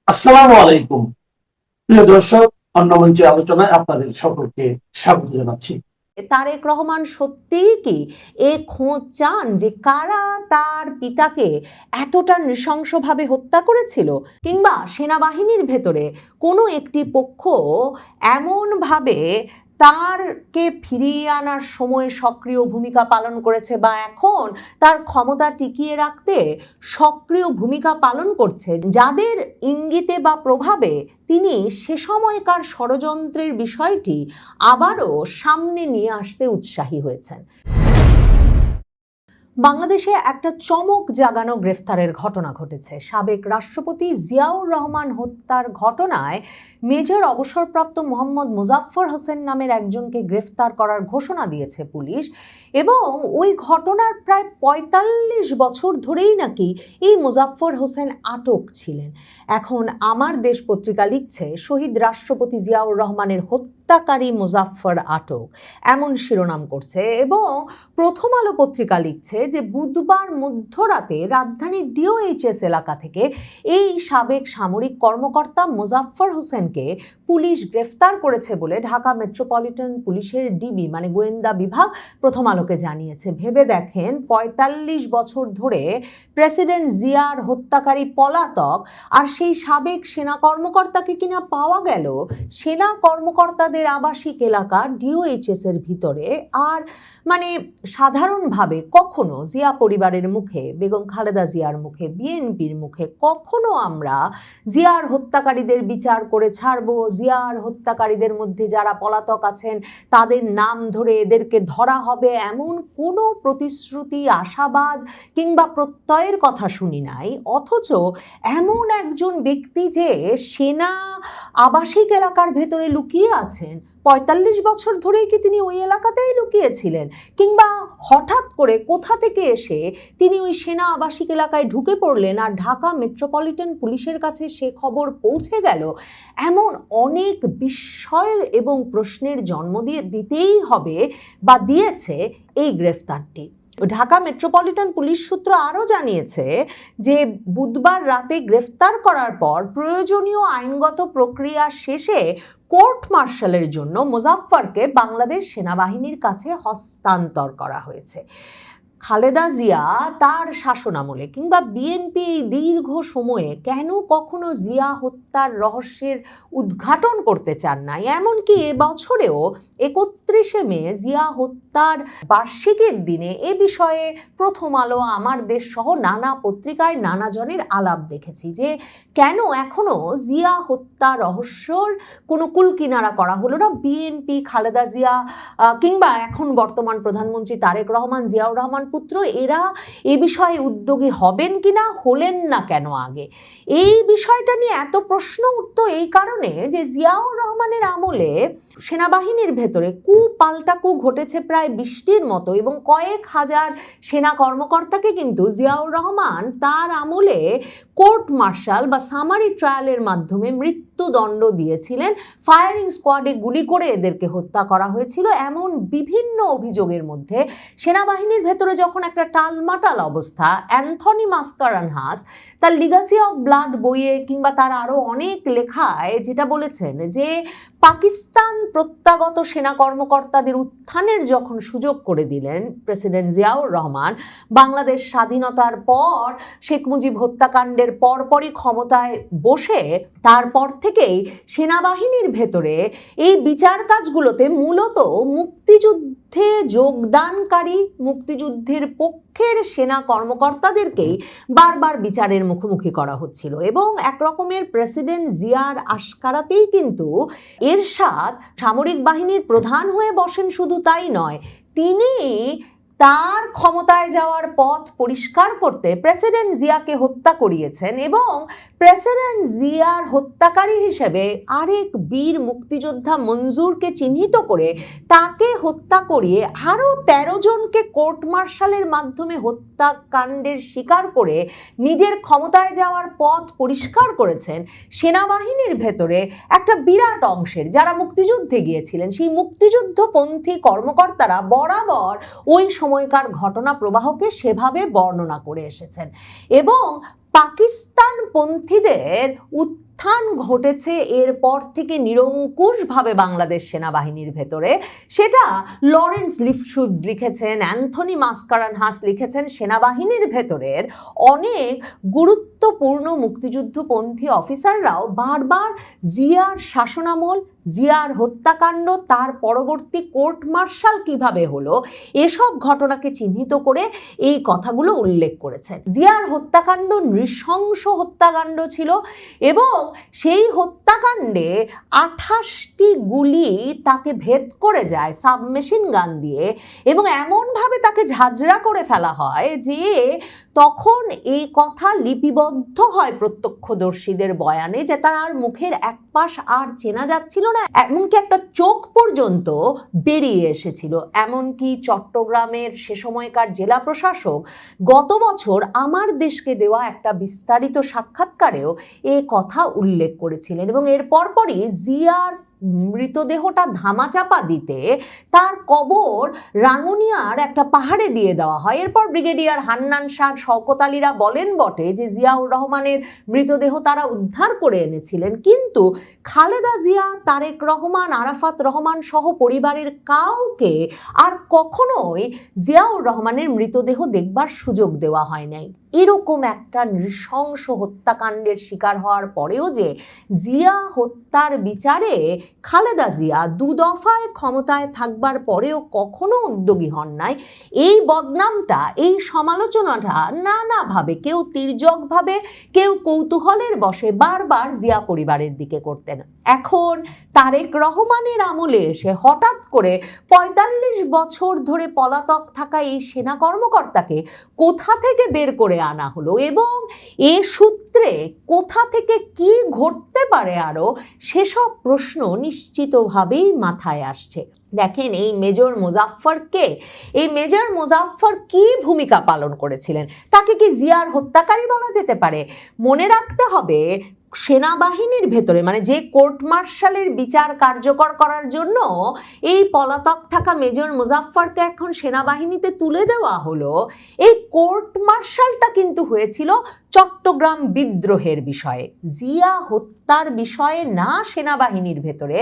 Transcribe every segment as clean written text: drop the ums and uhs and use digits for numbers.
আসসালামু আলাইকুম। প্রিয় দর্শক, অন্য মঞ্চের আলোচনায় আপনাদের সকলকে স্বাগত জানাচ্ছি। তারেক রহমান সত্যিই কি এ খোঁজ চান যে কারা তার পিতাকে এতটা নৃশংসভাবে হত্যা করেছিল, কিংবা সেনাবাহিনীর ভেতরে কোনো একটি পক্ষ এমনভাবে তারকে ফিরিয়ে আনার সময় সক্রিয় ভূমিকা পালন করেছে বা এখন তার ক্ষমতা টিকিয়ে রাখতে সক্রিয় ভূমিকা পালন করছে, যাদের ইঙ্গিতে বা প্রভাবে তিনি সে সময়কার ষড়যন্ত্রের বিষয়টি আবারও সামনে নিয়ে আসতে উৎসাহী হয়েছেন। বাংলাদেশে একটা চমক জাগানো গ্রেফতারের ঘটনা ঘটেছে। সাবেক রাষ্ট্রপতি জিয়াউর রহমান হত্যার ঘটনায় মেজর অবসরপ্রাপ্ত মোহাম্মদ মুজাফফর হোসেন নামের একজনকে গ্রেফতার করার ঘোষণা দিয়েছে পুলিশ, এবং ওই ঘটনার প্রায় ৪৫ বছর ধরেই নাকি এই মুজাফফর হোসেন আটক ছিলেন। এখন আমার দেশ পত্রিকা লিখছে, শহীদ রাষ্ট্রপতি জিয়াউর রহমানের হত্যাকারী মুজাফফর আটক, এমন শিরোনাম করছে। এবং প্রথম আলো পত্রিকা লিখছে যে বুধবার মধ্যরাতে রাজধানীর ডিওএইচএস এলাকা থেকে এই সাবেক সামরিক কর্মকর্তা মুজাফফর হোসেনকে পুলিশ গ্রেফতার করেছে বলে ঢাকা মেট্রোপলিটন পুলিশের ডিবি মানে গোয়েন্দা বিভাগ প্রথম আলোকে জানিয়েছে। ভেবে দেখেন, ৪৫ বছর ধরে প্রেসিডেন্ট জিয়ার হত্যাকারী পলাতক, আর সেই সাবেক সেনা কর্মকর্তাকে কিনা পাওয়া গেল সেনা কর্মকর্তাদের আবাসিক এলাকা ডিওএইচএস এর ভিতরে। আর মানে সাধারণভাবে কখনো জিয়া পরিবারের মুখে, বেগম খালেদা জিয়ার মুখে, বিএনপির মুখে কখনো আমরা জিয়ার হত্যাকারীদের বিচার করে ছাড়বো, জিয়ার হত্যাকারীদের মধ্যে যারা পলাতক আছেন তাদের নাম ধরে এদেরকে ধরা হবে, এমন কোনো প্রতিশ্রুতি, আশাবাদ কিংবা প্রত্যয়ের কথা শুনি নাই। অথচ এমন একজন ব্যক্তি যে সেনা আবাসিক এলাকার ভেতরে লুকিয়ে আছেন, ৪৫ বছর ধরেই কি তিনি ওই এলাকাতেই লুকিয়েছিলেন, কিংবা হঠাৎ করে কোথা থেকে এসে তিনি ওই সেনা আবাসিক এলাকায় ঢুকে পড়লেন আর ঢাকা মেট্রোপলিটন পুলিশের কাছে সে খবর পৌঁছে গেল, এমন অনেক বিস্ময় এবং প্রশ্নের জন্ম দিতেই হবে বা দিয়েছে এই গ্রেফতারটি। ঢাকা মেট্রোপলিটন পুলিশ সূত্র আরও জানিয়েছে যে বুধবার রাতে গ্রেফতার করার পর প্রয়োজনীয় আইনগত প্রক্রিয়া শেষে কোর্ট মার্শালের জন্য মুজাফফরকে বাংলাদেশ সেনাবাহিনীর কাছে হস্তান্তর করা হয়েছে। খালেদা জিয়া তার শাসনামলে কিংবা বিএনপি এই দীর্ঘ সময়ে কেন কখনো জিয়া হত্যার রহস্যের উদ্ঘাটন করতে চান না, এমনকি এবছরেও ৩১শে মে জিয়া হত্যার বার্ষিকীর দিনে এ বিষয়ে প্রথম আলো, আমার দেশ সহ নানা পত্রিকায় নানা জনের আলাপ দেখেছি যে কেন এখনো জিয়া হত্যা রহস্যর কোনো কুলকিনারা করা হলো না। বিএনপি, খালেদা জিয়া কিংবা এখন বর্তমান প্রধানমন্ত্রী তারেক রহমান, জিয়াউর রহমান পুত্র, এরা এ বিষয়ে উদ্যোগী হবেন কিনা, হলেন না কেন আগে? এই বিষয়টা নিয়ে এত প্রশ্ন উঠতো এই কারণে যে জিয়াউর রহমানের আমলে সেনাবাহিনীর ভেতরে পাল্টা কু ঘটেছে প্রায় ২০টির মতো, এবং কয়েক হাজার সেনা কর্মকর্তাকে কিন্তু জিয়াউর রহমান তার আমলে কোর্ট মার্শাল বা সামারি ট্রায়ালের মাধ্যমে মৃত্যুদণ্ড দিয়েছিলেন। ফায়ারিং স্কোয়াডে গুলি করে এদেরকে হত্যা করা হয়েছিল। এমন বিভিন্ন অভিযোগের মধ্যে সেনাবাহিনীর ভেতরে যখন একটা টালমাটাল অবস্থা, অ্যান্থনি মাস্কারানহাস তার লিগাসি অফ ব্লাড বইয়ে কিংবা তার আরও অনেক লেখায় যেটা বলেছেন যে পাকিস্তান প্রত্যাগত সেনা কর্মকর্তাদের উত্থানের যখন সুযোগ করে দিলেন প্রেসিডেন্ট জিয়াউর রহমান, বাংলাদেশ স্বাধীনতার পর শেখ মুজিব হত্যাকাণ্ডের পরপরই ক্ষমতায় বসে তারপর থেকেই সেনাবাহিনীর ভেতরে এই বিচার কাজগুলোতে মূলত মুক্তিযুদ্ধে যোগদানকারী, মুক্তিযুদ্ধের পক্ষের সেনা কর্মকর্তাদেরকেই বারবার বিচারের মুখোমুখি করা হচ্ছিল। এবং একরকমের প্রেসিডেন্ট জিয়ার আশকারাতেই কিন্তু এরশাদ সামরিক বাহিনীর প্রধান হয়ে বসেন, শুধু তাই নয়, তিনি তার ক্ষমতায় যাওয়ার পথ পরিষ্কার করতে প্রেসিডেন্ট জিয়াকে হত্যা করিয়েছেন, এবং প্রেসিডেন্ট জিয়ার হত্যাকারী হিসেবে আরেক বীর মুক্তিযোদ্ধা মঞ্জুরকে চিহ্নিত করে তাকে হত্যা করিয়ে আরও ১৩ জনকে কোর্ট মার্শালের মাধ্যমে হত্যাকাণ্ডের শিকার করে নিজের ক্ষমতায় যাওয়ার পথ পরিষ্কার করেছেন। সেনাবাহিনীর ভেতরে একটা বিরাট অংশের যারা মুক্তিযুদ্ধে গিয়েছিলেন সেই মুক্তিযুদ্ধপন্থী কর্মকর্তারা বরাবর ওই সময়কার ঘটনা প্রবাহকে সেভাবে বর্ণনা করে এসেছেন, এবং পাকিস্তানপন্থীদের উত্থান ঘটেছে এরপর থেকে নিরঙ্কুশভাবে বাংলাদেশ সেনাবাহিনীর ভেতরে, সেটা লরেন্স লিফশুটজ লিখেছেন, অ্যান্থনি মাসকারানহাস লিখেছেন। সেনাবাহিনীর ভেতরের অনেক গুরুত্বপূর্ণ মুক্তিযুদ্ধপন্থী অফিসাররাও বারবার জিয়ার শাসনামল, জিয়ার হত্যাকাণ্ড, তার পরবর্তী কোর্ট মার্শাল কিভাবে হলো, এসব ঘটনাকে চিহ্নিত করে এই কথাগুলো উল্লেখ করেছেন। জিয়ার হত্যাকাণ্ড নৃশংস হত্যাকাণ্ড ছিল এবং সেই হত্যাকাণ্ডে 28টি গুলি তাকে ভেদ করে যায় সাবমেশিন গান দিয়ে, এবং এমনভাবে তাকে ঝাঁঝরা করে ফেলা হয় যে তখন এই কথা লিপিবদ্ধ হয় প্রত্যক্ষদর্শীদের বয়ানে যে তার মুখের এক পাশ আর চেনা যাচ্ছিল না, এমনকি একটা চোখ পর্যন্ত বেরিয়ে এসেছিল। এমনকি চট্টগ্রামের সে সময়কার জেলা প্রশাসক গত বছর আমার দেশকে দেওয়া একটা বিস্তারিত সাক্ষাৎকারেও এ কথা উল্লেখ করেছিলেন। এবং এর পরপরই জিয়ার মৃতদেহটা ধামাচাপা দিতে তার কবর রাঙ্গুনিয়ার একটা পাহাড়ে দিয়ে দেওয়া হয়। এরপর ব্রিগেডিয়ার হান্নান শাহ, শওকত আলীরা বলেন বটে যে জিয়াউর রহমানের মৃতদেহ তারা উদ্ধার করে এনেছিলেন, কিন্তু খালেদা জিয়া, তারেক রহমান, আরাফাত রহমান সহ পরিবারের কাউকে আর কখনোই জিয়াউর রহমানের মৃতদেহ দেখবার সুযোগ দেওয়া হয় নাই। এরকম একটা নৃশংস হত্যাকাণ্ডের শিকার হওয়ার পরেও যে জিয়া হত্যার বিচারে খালেদা জিয়া দুদফায় ক্ষমতায় থাকবার পরেও কখনো উদ্যোগী হন নাই, এই বদনামটা, এই সমালোচনাটা নানাভাবে, কেউ তির্যকভাবে, কেউ কৌতূহলের বশে বারবার জিয়া পরিবারের দিকে করতেন। এখন তারেক রহমানের আমলে এসে হঠাৎ করে 45 বছর ধরে পলাতক থাকা এই সেনা কর্মকর্তাকে কোথা থেকে বের করে আনা হলো এবং এ সূত্রে কোথা থেকে কি ঘটতে পারে আরো, সেসব প্রশ্ন নিশ্চিতভাবেই মাথায় আসছে। দেখেন, এই মেজর মোজাফফর কে? এই মেজর মোজাফফর কি ভূমিকা পালন করেছিলেন? তাকে কি জিয়ার হত্যাকারী বলা যেতে পারে? মনে রাখতে হবে, সেনাবাহিনীর ভেতরে, মানে যে কোর্ট মার্শালের বিচার কার্যকর করার জন্য এই পলাতক থাকা মেজর মুজাফফরকে এখন সেনাবাহিনীতে তুলে দেওয়া হলো, এই কোর্ট মার্শালটা কিন্তু হয়েছিল চট্টগ্রাম বিদ্রোহের বিষয়ে, জিয়া হত্যার বিষয়ে না। সেনাবাহিনীর ভেতরে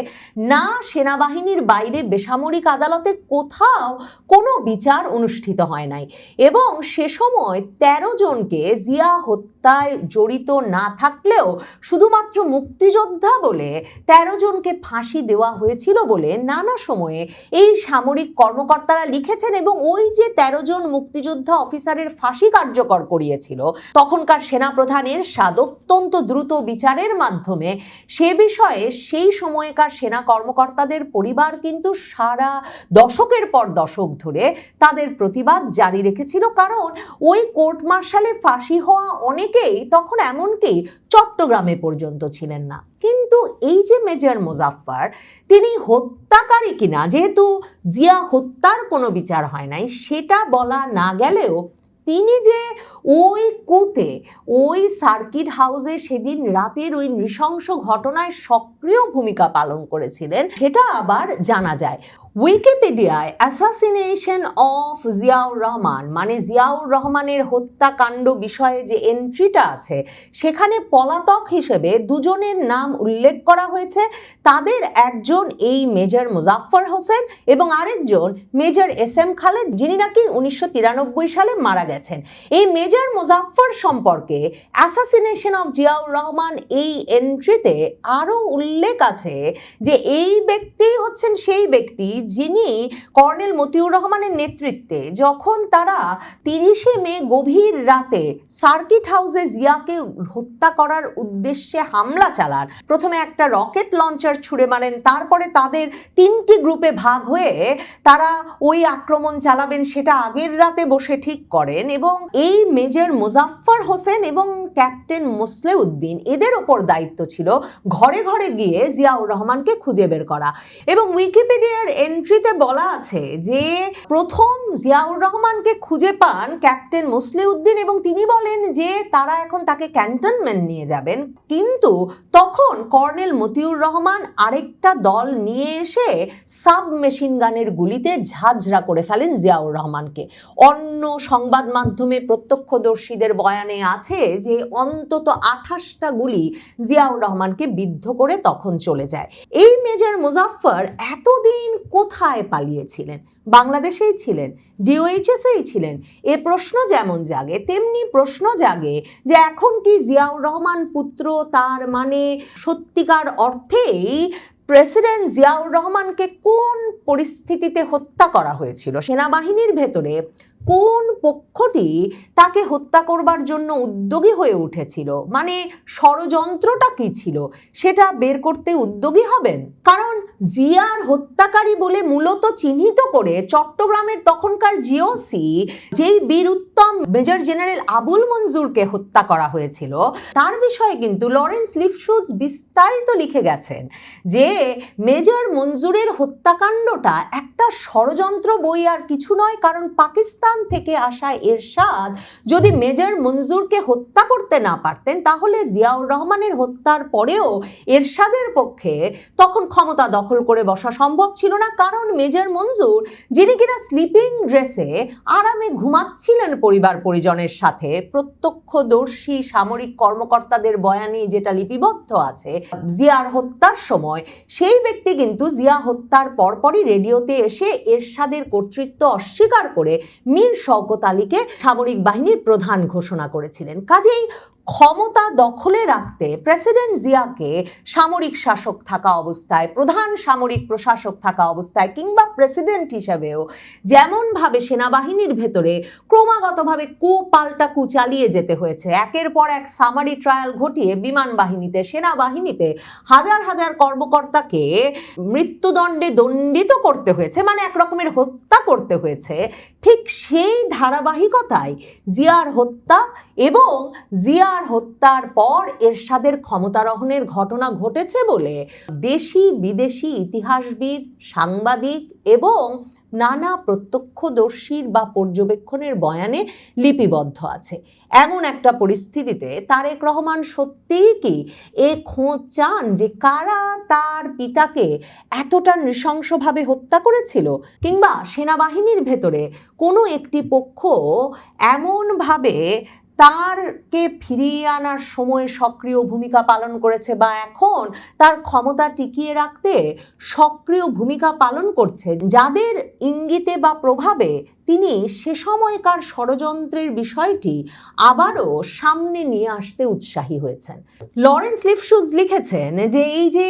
না সেনাবাহিনীর বাইরে বেসামরিক আদালতে কোথাও কোনো বিচার অনুষ্ঠিত হয় নাই, এবং সে সময় 13 জনকে জিয়া হত্যায় জড়িত না থাকলেও শুধুমাত্র মুক্তিযোদ্ধা বলে 13 জনকে ফাঁসি দেওয়া হয়েছিল বলে নানা সময়ে এই সামরিক কর্মকর্তারা লিখেছেন। এবং ওই যে 13 জন মুক্তিযোদ্ধা অফিসারের ফাঁসি কার্যকর করিয়েছিল তখনকার সেনাপ্রধান এরশাদ অত্যন্ত দ্রুত বিচারের মাধ্যমে সে বিষয়ে সেই সময়কার সেনা কর্মকর্তাদের পরিবার কিন্তু সারা দশকের পর দশক ধরে তাদের প্রতিবাদ জারি রেখেছিল, কারণ ওই কোর্ট মার্শালে ফাঁসি হওয়া অনেকেই তখন এমনকি চট্টগ্রামে পর্যন্ত ছিলেন না। কিন্তু এই যে মেজর মুজাফফর, তিনি হত্যাকারী কিনা, যেহেতু জিয়া হত্যার কোনো বিচার হয় নাই, সেটা বলা না গেলেও তিনি যে ওই কুতে, ওই সার্কিট হাউসে সেদিন রাতের ওই নৃশংস ঘটনায় সক্রিয় ভূমিকা পালন করেছিলেন সেটা আবার জানা যায়। উইকিপিডিয়ায় অ্যাসাসিনেশন অফ জিয়াউর রহমান, মানে জিয়াউর রহমানের হত্যাকাণ্ড বিষয়ে যে এন্ট্রিটা আছে সেখানে পলাতক হিসেবে 2 জনের নাম উল্লেখ করা হয়েছে। তাদের একজন এই মেজর মুজাফফর হোসেন এবং আরেকজন মেজর এস.এম. খালেদ, যিনি নাকি 1993 সালে মারা গেছেন। এই মেজর মুজাফফর সম্পর্কে অ্যাসাসিনেশন অফ জিয়াউর রহমান এই এন্ট্রিতে আরো উল্লেখ আছে যে এই ব্যক্তি হচ্ছেন সেই ব্যক্তি যিনি কর্নেল মতিউর রহমানের নেতৃত্বে যখন তারা 30শে মে গভীর রাতে সার্কিট হাউসে জিয়াকে হত্যা করার উদ্দেশ্যে হামলা চালান, প্রথমে একটা রকেট লঞ্চার ছুড়ে মারেন, তারপরে তাদের 3টি গ্রুপে ভাগ হয়ে তারা ওই আক্রমণ চালাবেন সেটা আগের রাতে বসে ঠিক করেন। এবং এই মেজর মুজাফফর হোসেন এবং ক্যাপ্টেন মোসলেউদ্দিন, এদের ওপর দায়িত্ব ছিল ঘরে ঘরে গিয়ে জিয়াউর রহমানকে খুঁজে বের করা। এবং উইকিপিডিয়ার এন্ট্রিতে বলা আছে যে প্রথম জিয়াউর রহমানকে খুঁজে পান ক্যাপ্টেন মুসলিউদ্দিন এবং তিনি বলেন যে তারা এখন তাকে ক্যান্টনমেন্ট নিয়ে যাবেন, কিন্তু তখন কর্নেল মতিউর রহমান আরেকটা দল নিয়ে এসে সাব মেশিন গানের গুলিতে ঝাঁঝরা করে ফেলেন জিয়াউর রহমানকে। অন্য সংবাদ মাধ্যমে প্রত্যক্ষদর্শীদের বয়ানে আছে যে অন্তত 28টা গুলি জিয়াউর রহমানকে বিদ্ধ করে তখন চলে যায়। এই মেজর মুজাফফর এতদিন কোথায় পালিয়েছিলেন? বাংলাদেশেই ছিলেন, ডিওএইচএসেই ছিলেন। এ প্রশ্ন যেমন জাগে তেমনি প্রশ্ন জাগে যে এখন কি জিয়াউর রহমান পুত্র, তার মানে সত্যিকার অর্থেই প্রেসিডেন্ট জিয়াউর রহমানকে কোন পরিস্থিতিতে হত্যা করা হয়েছিল? সেনাবাহিনীর ভেতরে কোন পক্ষটি তাকে হত্যা করবার জন্য উদ্যোগী হয়ে উঠেছিল? মানে ষড়যন্ত্রটা কি ছিল সেটা বের করতে উদ্যোগী হবেন। কারণ জিয়ার হত্যাকারী বলে মূলত চিহ্নিত করে চট্টগ্রামের তখনকার জিওসি যেই বীর উত্তম মেজর জেনারেল আবুল মঞ্জুরকে হত্যা করা হয়েছিল, তার বিষয়ে কিন্তু লরেন্স লিফশুজ বিস্তারিত লিখে গেছেন যে মেজর মঞ্জুরের হত্যাকাণ্ডটা একটা ষড়যন্ত্র বই আর কিছু নয়। কারণ পাকিস্তান থেকে আসা এরশাদ যদি মেজর মঞ্জুরকে হত্যা করতে না পারতেন তাহলে জিয়াউর রহমানের হত্যার পরেও এরশাদের পক্ষে তখন ক্ষমতা দখল করে বসা সম্ভব ছিল না। কারণ মেজর মঞ্জুর, যিনি কিনা স্লিপিং ড্রেসে আরামে ঘুমাচ্ছিলেন পরিবার পরিজনের সাথে, প্রত্যক্ষদর্শী সামরিক কর্মকর্তাদের বয়ানে যেটা লিপিবদ্ধ আছে জিয়ার হত্যার সময়, সেই ব্যক্তি কিন্তু জিয়া হত্যার পরপরই রেডিওতে এসে এরশাদের কর্তৃত্ব অস্বীকার করে মীর শওকত আলীকে সামরিক বাহিনীর প্রধান ঘোষণা করেছিলেন। কাজেই ক্ষমতা দখলে রাখতে প্রেসিডেন্ট জিয়াকে সামরিক শাসক থাকা অবস্থায়, প্রধান সামরিক প্রশাসক থাকা অবস্থায় কিংবা প্রেসিডেন্ট হিসেবেও যেমনভাবে সেনাবাহিনীর ভেতরে ক্রমাগতভাবে পাল্টা কু চালিয়ে যেতে হয়েছে, একের পর এক সামারি ট্রায়াল ঘটিয়ে বিমান বাহিনীতে, সেনাবাহিনীতে হাজার হাজার কর্মকর্তাকে মৃত্যুদণ্ডে দণ্ডিত করতে হয়েছে, মানে এক রকমের হত্যা করতে হয়েছে, ঠিক সেই ধারাবাহিকতায় জিয়ার হত্যা এবং জিয়ার হত্যার পর এরশাদের ক্ষমতারোহণের ঘটনা ঘটেছে বলে দেশি বিদেশি ইতিহাসবিদ, সাংবাদিক এবং নানা প্রত্যক্ষদর্শীর বা পর্যবেক্ষণের বয়ানে লিপিবদ্ধ আছে। এমন একটা পরিস্থিতিতে তারেক রহমান সত্যিই কি এ খোঁজ চান যে কারা তার পিতাকে এতটা নৃশংসভাবে হত্যা করেছিল, কিংবা সেনাবাহিনীর ভেতরে কোনো একটি পক্ষ এমনভাবে তারকে ফিরিয়ে আনার সময় সক্রিয় ভূমিকা পালন করেছে বা এখন তার ক্ষমতা টিকিয়ে রাখতে সক্রিয় ভূমিকা পালন করছে, যাদের ইঙ্গিতে বা প্রভাবে তিনি সে সময়কার ষড়যন্ত্রের বিষয়টি আবারও সামনে নিয়ে আসতে উৎসাহী হয়েছেন। লরেন্স লিফশুজ লিখেছেন যে এই যে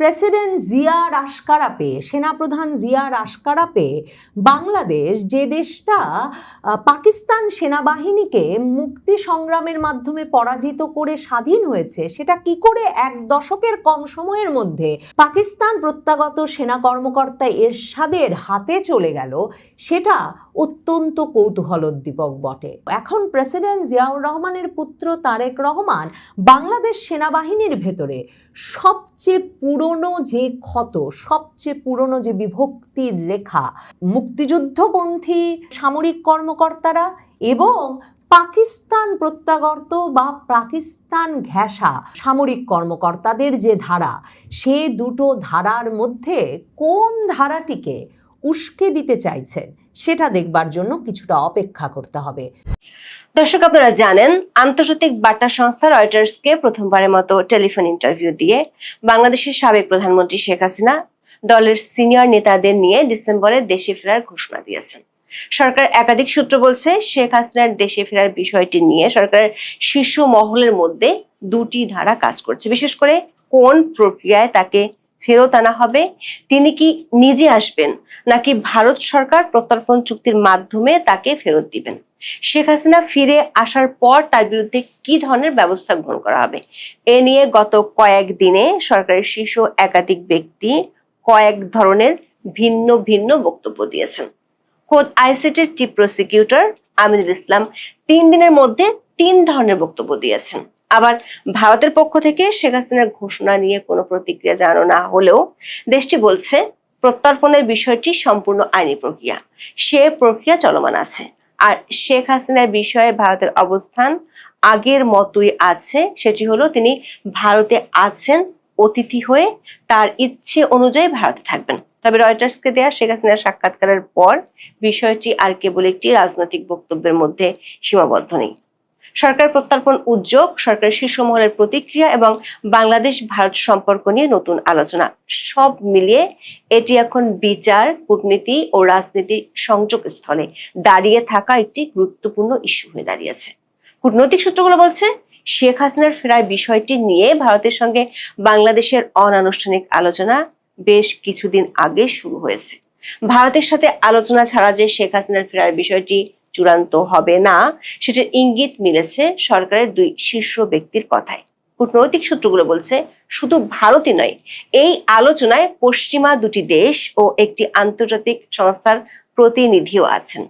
প্রেসিডেন্ট জিয়ার আশকারা পেয়ে, সেনাপ্রধান জিয়ার আশকারা পেয়ে বাংলাদেশ, যে দেশটা পাকিস্তান সেনাবাহিনীকে মুক্তি সংগ্রামের মাধ্যমে পরাজিত করে স্বাধীন হয়েছে, সেটা কি করে এক দশকের কম সময়ের মধ্যে পাকিস্তান প্রত্যাগত সেনা কর্মকর্তা এরশাদের হাতে চলে গেল, সেটা অত্যন্ত কৌতূহলোদ্দীপক বটে। এখন প্রেসিডেন্ট জিয়াউর রহমানের পুত্র তারেক রহমান বাংলাদেশ সেনাবাহিনীর ভেতরে সবচেয়ে পুরনো যে ক্ষত, সবচেয়ে পুরনো যে বিভক্তির রেখা, মুক্তিযুদ্ধপন্থী সামরিক কর্মকর্তারা এবং পাকিস্তান প্রত্যাগত বা পাকিস্তান ঘেঁষা সামরিক কর্মকর্তাদের যে ধারা, সে দুটো ধারার মধ্যে কোন ধারাটিকে উস্কে দিতে চাইছেন সেটা দেখবার জন্য কিছুটা অপেক্ষা করতে হবে। দর্শক, আপনারা জানেন আন্তর্জাতিক বার্তা সংস্থা রয়টার্সকে প্রথমবারের মতো টেলিফোন ইন্টারভিউ দিয়ে বাংলাদেশের সাবেক প্রধানমন্ত্রী শেখ হাসিনা দলের সিনিয়র নেতাদের নিয়ে ডিসেম্বরে দেশে ফেরার ঘোষণা দিয়েছেন। সরকার একাধিক সূত্র বলছে শেখ হাসিনার দেশে ফেরার বিষয়টি নিয়ে সরকারের শীর্ষ মহলের মধ্যে দুটি ধারা কাজ করছে। বিশেষ করে কোন প্রক্রিয়ায় তাকে ফেরত আনা হবে, তিনি কি নিজে আসবেন নাকি ভারত সরকার প্রত্যর্পণ চুক্তির মাধ্যমে তাকে ফেরত দিবেন, শেখ হাসিনা ফিরে আসার পর তার বিরুদ্ধে কি ধরনের ব্যবস্থা গ্রহণ করা হবে, এ নিয়ে গত কয়েকদিনে সরকারের শীর্ষ একাধিক ব্যক্তি কয়েক ধরনের ভিন্ন ভিন্ন বক্তব্য দিয়েছেন। খোদ আইসিটির চিফ প্রসিকিউটর আমিনুল ইসলাম 3 দিনের মধ্যে 3 ধরনের বক্তব্য দিয়েছেন। আবার ভারতের পক্ষ থেকে শেখ হাসিনার ঘোষণা নিয়ে কোনো প্রতিক্রিয়া জানানো না হলেও দেশটি বলছে প্রত্যর্পণের বিষয়টি সম্পূর্ণ আইনি প্রক্রিয়া, সে প্রক্রিয়া চলমান আছে। আর শেখ হাসিনার বিষয়ে ভারতের অবস্থান আগের মতোই আছে, সেটি হলো তিনি ভারতে আছেন অতিথি হয়ে, তার ইচ্ছে অনুযায়ী ভারতে থাকবেন। তবে রয়টার্সকে দেয়া শেখ হাসিনার সাক্ষাৎকারের পর বিষয়টি আর কেবল একটি রাজনৈতিক বক্তব্যের মধ্যে সীমাবদ্ধ নেই। সরকার প্রত্যর্পণ উদ্যোগ, সরকারের শীর্ষ মহলের প্রতিক্রিয়া এবং বাংলাদেশ ভারত সম্পর্ক নিয়ে নতুন আলোচনা, সব মিলিয়ে এটি এখন বিচার, কূটনীতি ও রাজনীতির সংযোগ স্থলে দাঁড়িয়ে থাকা একটি গুরুত্বপূর্ণ ইস্যু হয়ে দাঁড়িয়েছে। কূটনৈতিক সূত্রগুলো বলছে শেখ হাসিনার ফেরার বিষয়টি নিয়ে ভারতের সঙ্গে বাংলাদেশের অনানুষ্ঠানিক আলোচনা বেশ কিছুদিন আগে শুরু হয়েছে। ভারতের সাথে আলোচনা ছাড়া যে শেখ হাসিনার ফেরার বিষয়টি চূড়ান্ত হবে না, সেটার ইঙ্গিত মিলেছে সরকারের দুই শীর্ষ ব্যক্তির কথায়। কূটনৈতিক সূত্রগুলো বলছে শুধু ভারতই নয়, এই আলোচনায় পশ্চিমা দুটি দেশ ও একটি আন্তর্জাতিক সংস্থার প্রতিনিধিও আছেন।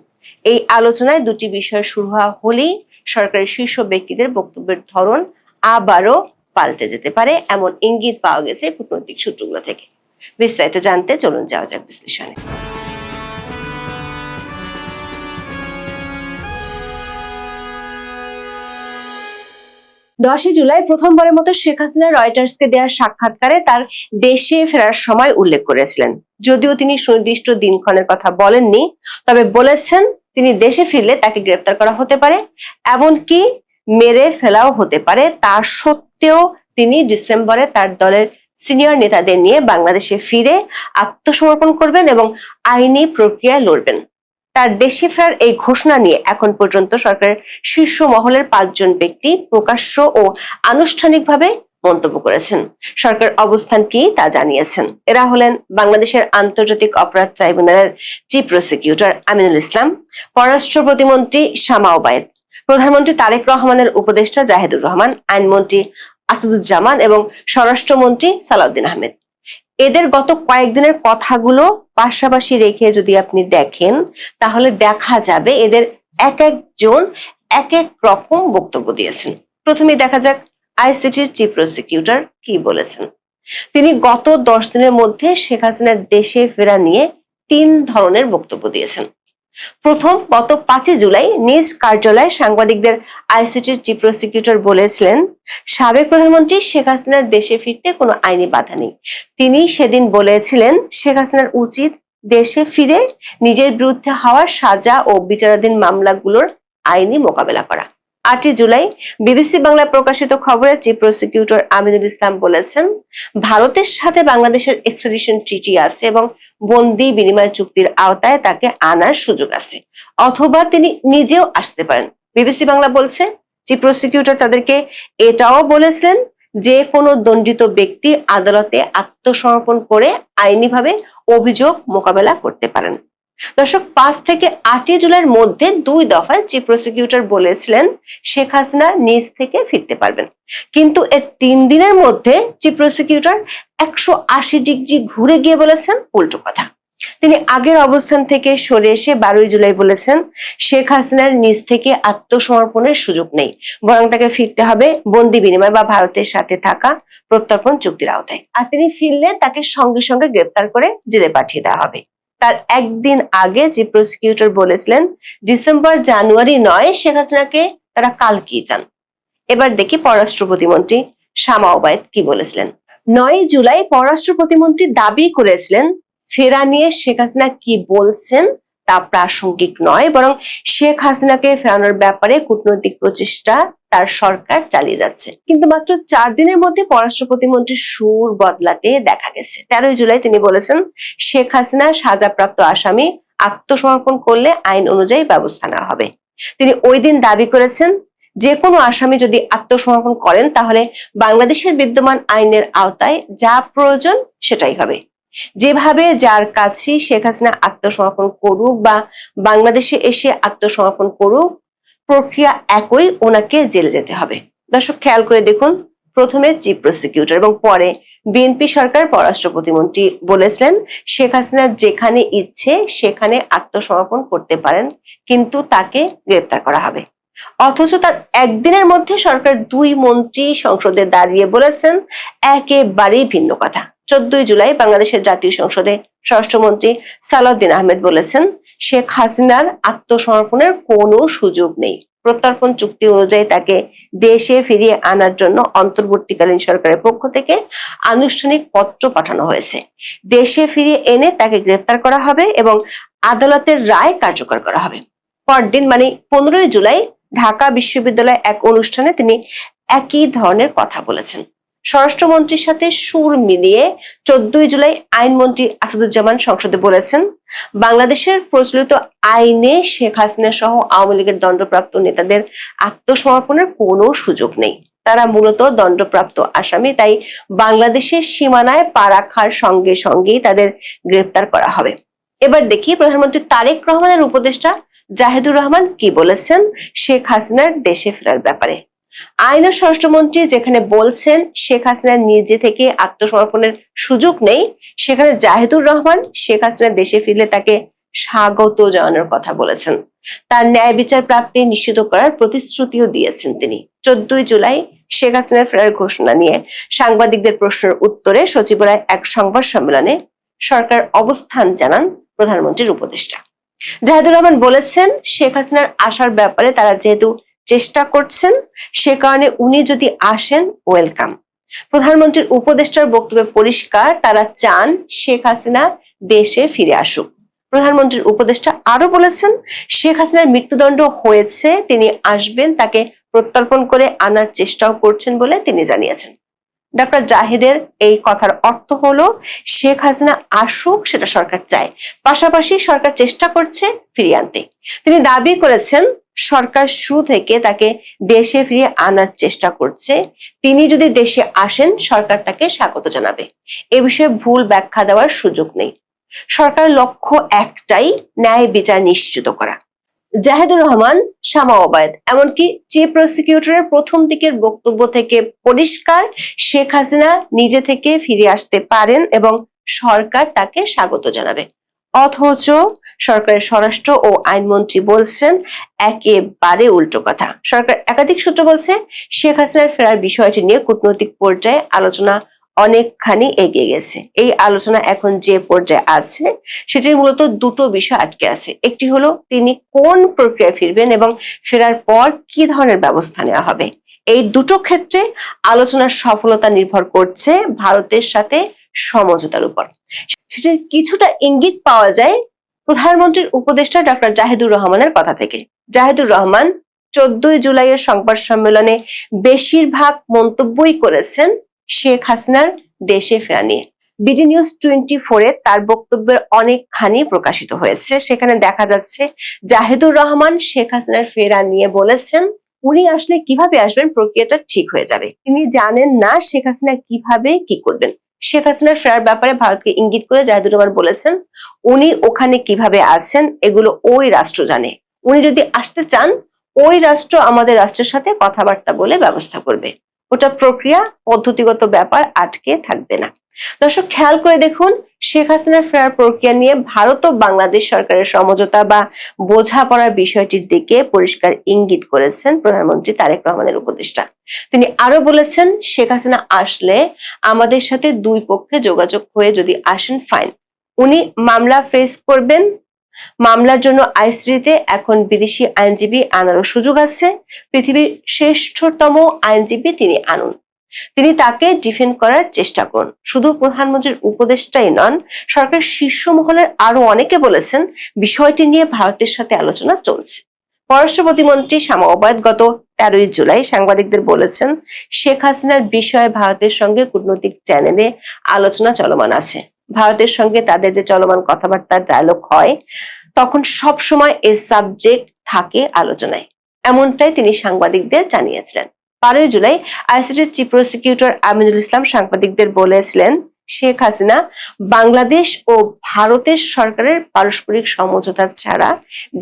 এই আলোচনায় দুটি বিষয় শুরু হওয়া হলেই সরকারের শীর্ষ ব্যক্তিদের বক্তব্যের ধরন আবারও পাল্টে যেতে পারে, এমন ইঙ্গিত পাওয়া গেছে কূটনৈতিক সূত্রগুলো থেকে। বিস্তারিত জানতে চলুন যাওয়া যাক বিশ্লেষণে। 10 জুলাই প্রথমবারের মতো শেখ হাসিনা রয়টার্সকে দেওয়া সাক্ষাৎকারে তার দেশে ফেরার সময় উল্লেখ করেছিলেন। যদিও তিনি সুনির্দিষ্ট দিনক্ষণের কথা বলেননি, তবে বলেছেন তিনি দেশে ফিরলে তাকে গ্রেপ্তার করা হতে পারে, এমনকি মেরে ফেলাও হতে পারে। তা সত্ত্বেও তিনি ডিসেম্বরে তার দলের সিনিয়র নেতাদের নিয়ে বাংলাদেশে ফিরে আত্মসমর্পণ করবেন এবং আইনি প্রক্রিয়ায় লড়বেন। তার দেশে ফেরার এই ঘোষণা নিয়ে এখন পর্যন্ত সরকারের শীর্ষ মহলের 5 জন ব্যক্তি প্রকাশ্য ও আনুষ্ঠানিকভাবে মন্তব্য করেছেন। সরকার অবস্থান কি তা জানিয়েছেন। এরা হলেন বাংলাদেশের আন্তর্জাতিক অপরাধ ট্রাইব্যুনালের চিফ প্রসিকিউটর আমিনুল ইসলাম, পররাষ্ট্র প্রতিমন্ত্রী শামা ওবায়েদ, প্রধানমন্ত্রী তারেক রহমানের উপদেষ্টা জাহিদুর রহমান, আইনমন্ত্রী আসাদুজ্জামান এবং স্বরাষ্ট্রমন্ত্রী সালাউদ্দিন আহমেদ। এদের গত কয়েকদিনের কথাগুলো পাশাপাশি রেখে যদি আপনি দেখেন, তাহলে দেখা যাবে এদের এক একজন এক এক রকম বক্তব্য দিয়েছেন। প্রথমে দেখা যাক আইসিটির চিফ প্রসিকিউটর কি বলেছেন। তিনি গত 10 দিনের মধ্যে শেখ হাসিনার দেশে ফেরা নিয়ে 3 ধরনের বক্তব্য দিয়েছেন। প্রথম, গত 5 জুলাই নিজ কার্যালয়ে সাংবাদিকদের আইসিটির চিফ প্রসিকিউটর বলেছিলেন সাবেক প্রধানমন্ত্রী শেখ হাসিনার দেশে ফিরতে কোনো আইনি বাধা নেই। তিনি সেদিন বলেছিলেন শেখ হাসিনার উচিত দেশে ফিরে নিজের বিরুদ্ধে হওয়া সাজা ও বিচারাধীন মামলাগুলোর আইনি মোকাবেলা করা। 8 জুলাই বিবিসি বাংলায় প্রকাশিত খবরে চিফ প্রসিকিউটর আমিনুল ইসলাম বলেছেন ভারতের সাথে বাংলাদেশের এক্সট্রাডিশন ট্রিটি আছে এবং বন্দি বিনিময় চুক্তির আওতায় তাকে আনার সুযোগ আছে, অথবা তিনি নিজেও আসতে পারেন। বিবিসি বাংলা বলছে চিফ প্রসিকিউটর তাদেরকে এটাও বলেছেন যে কোনো দণ্ডিত ব্যক্তি আদালতে আত্মসমর্পণ করে আইনিভাবে অভিযোগ মোকাবেলা করতে পারেন। দর্শক, 5 থেকে 8 জুলাইয়ের মধ্যে 2 দফায় চিফ প্রসিকিউটর বলেছিলেন শেখ হাসিনা নিজ থেকে ফিরতে পারবেন, কিন্তু এর 3 দিনের মধ্যে চিফ প্রসিকিউটর 180 ডিগ্রি ঘুরে গিয়ে বলেছেন উল্টো কথা। তিনি আগের অবস্থান থেকে সরে এসে 12 জুলাই বলেছেন শেখ হাসিনার নিজ থেকে আত্মসমর্পণের সুযোগ নেই, বরং তাকে ফিরতে হবে বন্দি বিনিময় বা ভারতের সাথে থাকা প্রত্যর্পণ চুক্তির আওতায়, আর তিনি ফিরলে তাকে সঙ্গে সঙ্গে গ্রেপ্তার করে জেলে পাঠিয়ে দেওয়া হবে। তার একদিন আগে চিফ প্রসিকিউটর বলেছিলেন ডিসেম্বর জানুয়ারি নয়, শেখ হাসিনাকে তারা কালকেই চান। এবার দেখি পররাষ্ট্র প্রতিমন্ত্রী শামা ওবায়েদ কি বলেছিলেন। 9 জুলাই পররাষ্ট্র প্রতিমন্ত্রী দাবি করেছিলেন ফেরা নিয়ে শেখ হাসিনা কি বলছেন তা প্রাসঙ্গিক নয়, বরং শেখ হাসিনাকে ফেরানোর ব্যাপারে কূটনৈতিক প্রচেষ্টা তার সরকার চালিয়ে যাচ্ছে। কিন্তু মাত্র 4 দিনের মধ্যে পররাষ্ট্র প্রতিমন্ত্রীর সুর বদলাতে দেখা গেছে। 13 জুলাই তিনি বলেছেন শেখ হাসিনা সাজাপ্রাপ্ত আসামি, আত্মসমর্পণ করলে আইন অনুযায়ী ব্যবস্থা নেওয়া হবে। তিনি ওই দিন দাবি করেছেন যে কোনো আসামি যদি আত্মসমর্পণ করেন তাহলে বাংলাদেশের বিদ্যমান আইনের আওতায় যা প্রয়োজন সেটাই হবে। যেভাবে যার কাছে শেখ হাসিনা আত্মসমর্পণ করুক বা বাংলাদেশে এসে আত্মসমর্পণ করুক, প্রক্রিয়া একই, ওনাকে জেলে যেতে হবে। দর্শক, খেয়াল করে দেখুন, প্রথমে চিফ প্রসিকিউটর এবং পরে বিএনপি সরকার পররাষ্ট্র প্রতিমন্ত্রী বলেছিলেন শেখ হাসিনার যেখানে ইচ্ছে সেখানে আত্মসমর্পণ করতে পারেন, কিন্তু তাকে গ্রেপ্তার করা হবে। অথচ তার একদিনের মধ্যে সরকার 2 মন্ত্রী সংসদে দাঁড়িয়ে বলেছেন একেবারেই ভিন্ন কথা। 14 জুলাই বাংলাদেশের জাতীয় সংসদে স্বরাষ্ট্রমন্ত্রী সালাউদ্দিন আহমেদ বলেছেন, শেখ হাসিনার আত্মসমর্পণের কোনো সুযোগ নেই। প্রত্যর্পণ চুক্তি অনুযায়ী তাকে দেশে ফিরিয়ে আনার জন্য অন্তর্বর্তীকালীন সরকারের পক্ষ থেকে আনুষ্ঠানিক পত্র পাঠানো হয়েছে। দেশে ফিরিয়ে এনে তাকে গ্রেফতার করা হবে এবং আদালতের রায় কার্যকর করা হবে। পরদিন মানে 15 জুলাই ঢাকা বিশ্ববিদ্যালয়ে এক অনুষ্ঠানে তিনি একই ধরনের কথা বলেছেন। স্বরাষ্ট্রমন্ত্রীর সাথে সুর মিলিয়ে 14 জুলাই আইনমন্ত্রী আসাদুজ্জামান সংসদে বলেছেন, বাংলাদেশের প্রচলিত আইনে শেখ হাসিনা সহ আওয়ামী লীগের দণ্ডপ্রাপ্ত নেতাদের আত্মসমর্পণের কোনো সুযোগ নেই। তারা মূলত দণ্ডপ্রাপ্ত আসামি, তাই বাংলাদেশের সীমানায় পা রাখার সঙ্গে সঙ্গেই তাদের গ্রেফতার করা হবে। এবার দেখি প্রধানমন্ত্রী তারেক রহমানের উপদেষ্টা জাহিদুর রহমান কি বলেছেন শেখ হাসিনার দেশে ফেরার ব্যাপারে। আইন ও স্বরাষ্ট্রমন্ত্রী যেখানে বলছেন শেখ হাসিনার নিজে থেকে আত্মসমর্পণের সুযোগ নেই, সেখানে জাহিদুর রহমান শেখ হাসিনা দেশে ফিরলে তাকে স্বাগত জানানোর কথা বলেছেন। তার ন্যায় বিচার প্রাপ্তি নিশ্চিত করার প্রতিশ্রুতিও দিয়েছেন তিনি। 14 জুলাই শেখ হাসিনার ফেরার ঘোষণা নিয়ে সাংবাদিকদের প্রশ্নের উত্তরে সচিবালয়ে এক সংবাদ সম্মেলনে সরকার অবস্থান জানান প্রধানমন্ত্রীর উপদেষ্টা। জাহিদুর রহমান বলেছেন, শেখ হাসিনার আসার ব্যাপারে তারা যেহেতু চেষ্টা করছেন, সে কারণে উনি যদি আসেন ওয়েলকাম। প্রধানমন্ত্রীর উপদেষ্টার বক্তব্যে পরিষ্কার, তারা চান শেখ হাসিনা দেশে ফিরে আসুক। প্রধানমন্ত্রীর উপদেষ্টা আরো বলেছেন, শেখ হাসিনার মৃত্যুদণ্ড হয়েছে, তিনি আসবেন, তাকে প্রত্যর্পণ করে আনার চেষ্টাও করছেন বলে তিনি জানিয়েছেন। ডক্টর জাহিদের এই কথার অর্থ হলো শেখ হাসিনা আসুক সেটা সরকার চায়, পাশাপাশি সরকার চেষ্টা করছে ফিরিয়ে আনতে। তিনি দাবি করেছেন সরকার শুরু থেকে তাকে দেশে ফিরিয়ে আনার চেষ্টা করছে, তিনি যদি দেশে আসেন সরকার তাকে স্বাগত জানাবে। এ বিষয়ে ভুল ব্যাখ্যা দেওয়ার সুযোগ নেই। সরকারের লক্ষ্য একটাই, ন্যায় বিচার নিশ্চিত করা। জাহিদুর রহমান, শামা ওবায়দ, এমনকি চিফ প্রসিকিউটরের প্রথম দিকের বক্তব্য থেকে পরিষ্কার শেখ হাসিনা নিজে থেকে ফিরে আসতে পারেন এবং সরকার তাকে স্বাগত জানাবে। অথচ সরকারের স্বরাষ্ট্র ও আইনমন্ত্রী বলছেন একেবারে উল্টো কথা। সরকার একাধিক সূত্র বলছে, শেখ হাসিনার ফেরার বিষয়টি নিয়ে কূটনৈতিক পর্যায়ে আলোচনা অনেকখানি এগিয়ে গেছে। এই আলোচনা এখন যে পর্যায়ে আছে সেটির মূলত দুটো বিষয় আটকে আছে। একটি হলো তিনি কোন প্রক্রিয়ায় ফিরবেন এবং ফেরার পর কি ধরনের ব্যবস্থা নেওয়া হবে। এই দুটো ক্ষেত্রে আলোচনার সফলতা নির্ভর করছে ভারতের সাথে সমঝোতার উপর। সেটির কিছুটা ইঙ্গিত পাওয়া যায় প্রধানমন্ত্রীর উপদেষ্টা ডক্টর জাহিদুর রহমানের কথা থেকে। জাহিদুর রহমান 14 জুলাইয়ের সংবাদ সম্মেলনে বেশিরভাগ মন্তব্যই করেছেন শেখ হাসিনার দেশে ফেরা নিয়ে। বিডি নিউজ 24-এ তার বক্তব্যের অনেকখানি প্রকাশিত হয়েছে। সেখানে দেখা যাচ্ছে জাহিদুর রহমান শেখ হাসিনার ফেরা নিয়ে বলেছেন, উনি আসলে কিভাবে আসবেন প্রক্রিয়াটা ঠিক হয়ে যাবে। তিনি জানেন না শেখ হাসিনা কিভাবে কি করবেন। শেখ হাসিনার ফেরার ব্যাপারে ভারতকে ইঙ্গিত করে জাহিদুর রহমান বলেছেন, উনি ওখানে কিভাবে আছেন এগুলো ওই রাষ্ট্র জানে। উনি যদি আসতে চান ওই রাষ্ট্র আমাদের রাষ্ট্রের সাথে কথাবার্তা বলে ব্যবস্থা করবে। ওটা প্রক্রিয়া, পদ্ধতিগত ব্যাপার, আটকে থাকবে না। দর্শক খেয়াল করে দেখুন, শেখ হাসিনার ফেরার প্রক্রিয়া নিয়ে ভারত ও বাংলাদেশ সরকারের সমঝোতা বা বোঝাপড়ার বিষয়টির দিকে পরিষ্কার ইঙ্গিত করেছেন প্রধানমন্ত্রী তারেক রহমানের উপদেষ্টা। তিনি আরো বলেছেন, শেখ হাসিনা আসলে আমাদের সাথে দুই পক্ষে যোগাযোগ হয়ে যদি আসেন ফাইন, উনি মামলা ফেস করবেন। মামলার জন্য আইসিটিতে এখন বিদেশি আইনজীবী আনারও সুযোগ আছে। পৃথিবীর শ্রেষ্ঠতম আইনজীবী তিনি আনুন, তিনি তাকে ডিফেন্ড করার চেষ্টা করুন। শুধু প্রধানমন্ত্রীর উপদেষ্টাই নন, সরকার শীর্ষ মহলের আরো অনেকে বলেছেন বিষয়টি নিয়ে ভারতের সাথে আলোচনা চলছে। পররাষ্ট্র প্রতিমন্ত্রী শামা ওবায়দ গত 13 জুলাই সাংবাদিকদের বলেছেন, শেখ হাসিনার বিষয়ে ভারতের সঙ্গে কূটনৈতিক চ্যানেলে আলোচনা চলমান আছে। ভারতের সঙ্গে তাদের যে চলমান কথাবার্তার ডায়ালগ হয় তখন সব সময় এই সাবজেক্ট থাকে আলোচনায়, এমনটাই তিনি সাংবাদিকদের জানিয়েছিলেন। 12 জুলাই আইসিটির চিফ প্রসিকিউটর আমিনুল ইসলাম সাংবাদিকদের বলেছিলেন, শেখ হাসিনা বাংলাদেশ ও ভারতের সরকারের পারস্পরিক সমঝোতা ছাড়া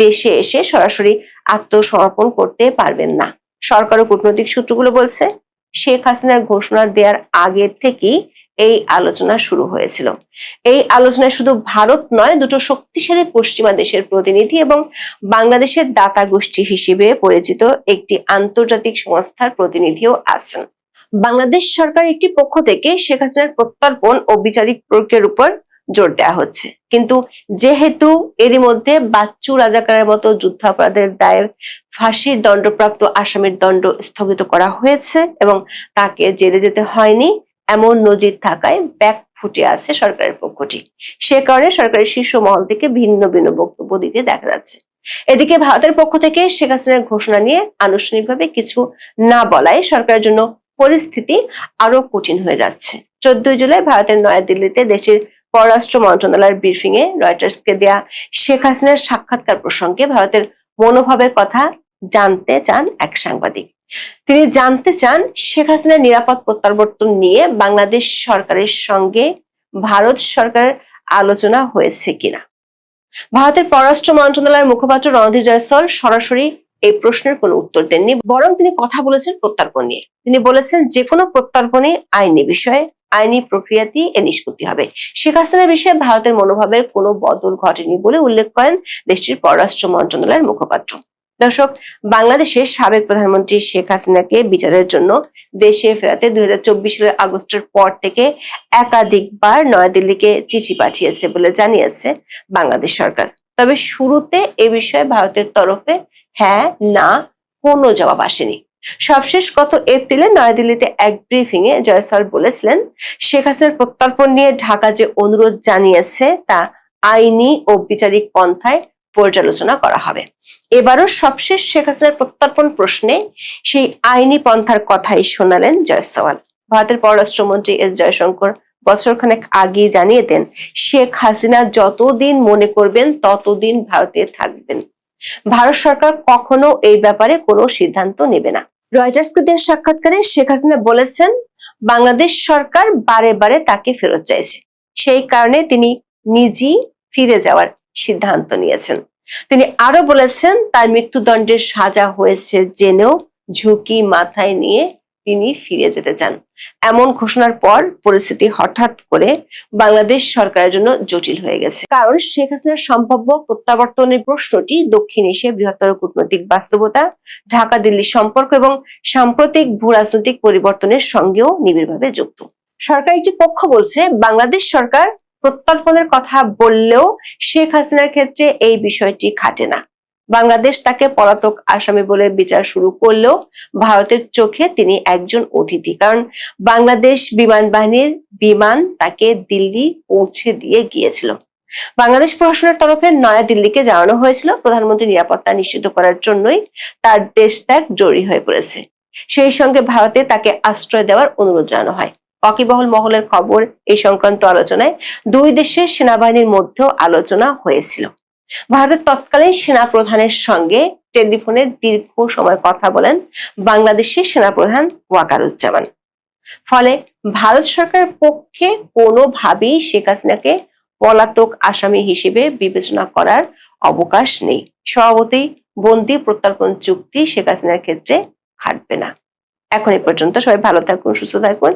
দেশে এসে সরাসরি আত্মসমর্পণ করতে পারবেন না। সরকার ও কূটনৈতিক সূত্রগুলো বলছে, শেখ হাসিনার ঘোষণা দেওয়ার আগে থেকেই এই আলোচনা শুরু হয়েছিল। এই আলোচনায় শুধু ভারত নয়, দুটো শক্তিশালী পশ্চিমা দেশের প্রতিনিধি এবং বাংলাদেশের দাতা গোষ্ঠী হিসেবে পরিচিত একটি আন্তর্জাতিক সংস্থার প্রতিনিধিও আছেন। বাংলাদেশ সরকার একটি পক্ষ থেকে শেখ হাসিনার প্রত্যর্পণ ও বিচারিক প্রক্রিয়ার উপর জোর দেওয়া হচ্ছে, কিন্তু যেহেতু এরই মধ্যে বাচ্চু রাজাকারের মতো যুদ্ধাপরাধের দায়ে ফাঁসির দণ্ডপ্রাপ্ত আসামির দণ্ড স্থগিত করা হয়েছে এবং তাকে জেলে যেতে হয়নি, এমন নজির থাকায় ব্যাক ফুটে আছে সরকারের পক্ষটি। সে কারণে সরকারের শীর্ষ মহল থেকে ভিন্ন ভিন্ন বক্তব্য দিতে দেখা যাচ্ছে। এদিকে ভারতের পক্ষ থেকে শেখ হাসিনার ঘোষণা নিয়ে আনুষ্ঠানিকভাবে কিছু না বলায় সরকারের জন্য পরিস্থিতি আরো কঠিন হয়ে যাচ্ছে। 14 জুলাই ভারতের নয়াদিল্লিতে দেশের পররাষ্ট্র মন্ত্রণালয়ের ব্রিফিং এ রয়টার্সকে দেয়া শেখ হাসিনার সাক্ষাৎকার প্রসঙ্গে ভারতের মনোভাবের কথা জানতে চান এক সাংবাদিক। তিনি জানতে চান শেখ হাসিনার নিরাপদ প্রত্যাবর্তন নিয়ে বাংলাদেশ সরকারের সঙ্গে ভারত সরকারের আলোচনা হয়েছে কিনা। ভারতের পররাষ্ট্র মন্ত্রণালয়ের মুখপাত্র রণধীর জয়সওয়াল সরাসরি এই প্রশ্নের কোনো উত্তর দেননি, বরং তিনি কথা বলেছেন প্রত্যর্পণ নিয়ে। তিনি বলেছেন যে কোনো প্রত্যর্পণই আইনি বিষয়, আইনি প্রক্রিয়াতেই এর নিষ্পত্তি হবে। শেখ হাসিনার বিষয়ে ভারতের মনোভাবের কোনো বদল ঘটেনি বলে উল্লেখ করেন দেশটির পররাষ্ট্র মন্ত্রণালয়ের মুখপাত্র। দর্শক, বাংলাদেশের সাবেক প্রধানমন্ত্রী শেখ হাসিনাকে বিচারের জন্য দেশে ফেরাতে 2024 সালের আগস্টের পর থেকে একাধিকবার নয়াদিল্লিকে চিঠি পাঠিয়েছে বলে জানিয়েছে বাংলাদেশ সরকার। তবে শুরুতে এ বিষয়ে ভারতের তরফে হ্যাঁ না কোনো জবাব আসেনি। সবশেষ গত এপ্রিলে নয়াদিল্লিতে এক ব্রিফিং এ জয়সওয়াল বলেছিলেন, শেখ হাসিনার প্রত্যর্পণ নিয়ে ঢাকা যে অনুরোধ জানিয়েছে তা আইনি ও বিচারিক পন্থায় পর্যালোচনা করা হবে। এবারও সবশেষ শেখ হাসিনার প্রত্যর্পণ প্রশ্নে সেই আইনি পন্থার কথাই শোনালেন জয়সওয়াল। ভারতের পররাষ্ট্রমন্ত্রী এস জয়শঙ্কর বছরখানেক আগে জানিয়ে দেন, শেখ হাসিনা যতদিন মনে করবেন ততদিন ভারতে থাকবেন। ভারত সরকার কখনো এই ব্যাপারে কোনো সিদ্ধান্ত নেবে না। রয়টার্সকে দেওয়া সাক্ষাৎকারে শেখ হাসিনা বলেছেন, বাংলাদেশ সরকার বারে বারে তাকে ফেরত চাইছে, সেই কারণে তিনি নিজেই ফিরে যাওয়ার সিদ্ধান্ত নিয়েছেন। তিনি আরো বলেছেন, তার মৃত্যুদণ্ডের সাজা হয়েছে জেনেও ঝুঁকি মাথায় নিয়ে তিনি ফিরে যেতে চান। এমন ঘোষণার পর পরিস্থিতি হঠাৎ করে বাংলাদেশ সরকারের জন্য জটিল হয়ে গেছে, কারণ শেখ হাসিনার সম্ভাব্য প্রত্যাবর্তনের প্রশ্নটি দক্ষিণ এশিয়ার বৃহত্তর কূটনৈতিক বাস্তবতা, ঢাকা দিল্লি সম্পর্ক এবং সাম্প্রতিক ভূ রাজনৈতিক পরিবর্তনের সঙ্গেও নিবিড়ভাবে যুক্ত। সরকার একটি পক্ষ বলছে, বাংলাদেশ সরকার প্রত্যর্পণের কথা বললেও শেখ হাসিনার ক্ষেত্রে এই বিষয়টি খাটে না। বাংলাদেশ তাকে পলাতক আসামি বলে বিচার শুরু করলেও ভারতের চোখে তিনি একজন অতিথি, কারণ বাংলাদেশ বিমান বাহিনীর বিমান তাকে দিল্লি পৌঁছে দিয়ে গিয়েছিল। বাংলাদেশ প্রশাসনের তরফে নয়াদিল্লিকে জানানো হয়েছিল, প্রধানমন্ত্রী নিরাপত্তা নিশ্চিত করার জন্যই তার দেশ ত্যাগ জরুরি হয়ে পড়েছে। সেই সঙ্গে ভারতে তাকে আশ্রয় দেওয়ার অনুরোধ জানানো হয়। ওয়াকিবহল মহলের খবর, এই সংক্রান্ত আলোচনায় দুই দেশের সেনাবাহিনীর মধ্যেও আলোচনা হয়েছিল। ভারতের তৎকালীন সেনা প্রধানের সঙ্গে টেলিফোনে দীর্ঘ সময় কথা বলেন বাংলাদেশের সেনাপ্রধান ওয়াকারুজ্জামান। ফলে ভারত সরকারের পক্ষে কোনোভাবেই শেখ হাসিনাকে পলাতক আসামি হিসেবে বিবেচনা করার অবকাশ নেই। স্বভাবতই বন্দি প্রত্যর্পণ চুক্তি শেখ হাসিনার ক্ষেত্রে খাটবে না। এখন এ পর্যন্ত। সবাই ভালো থাকুন, সুস্থ থাকুন।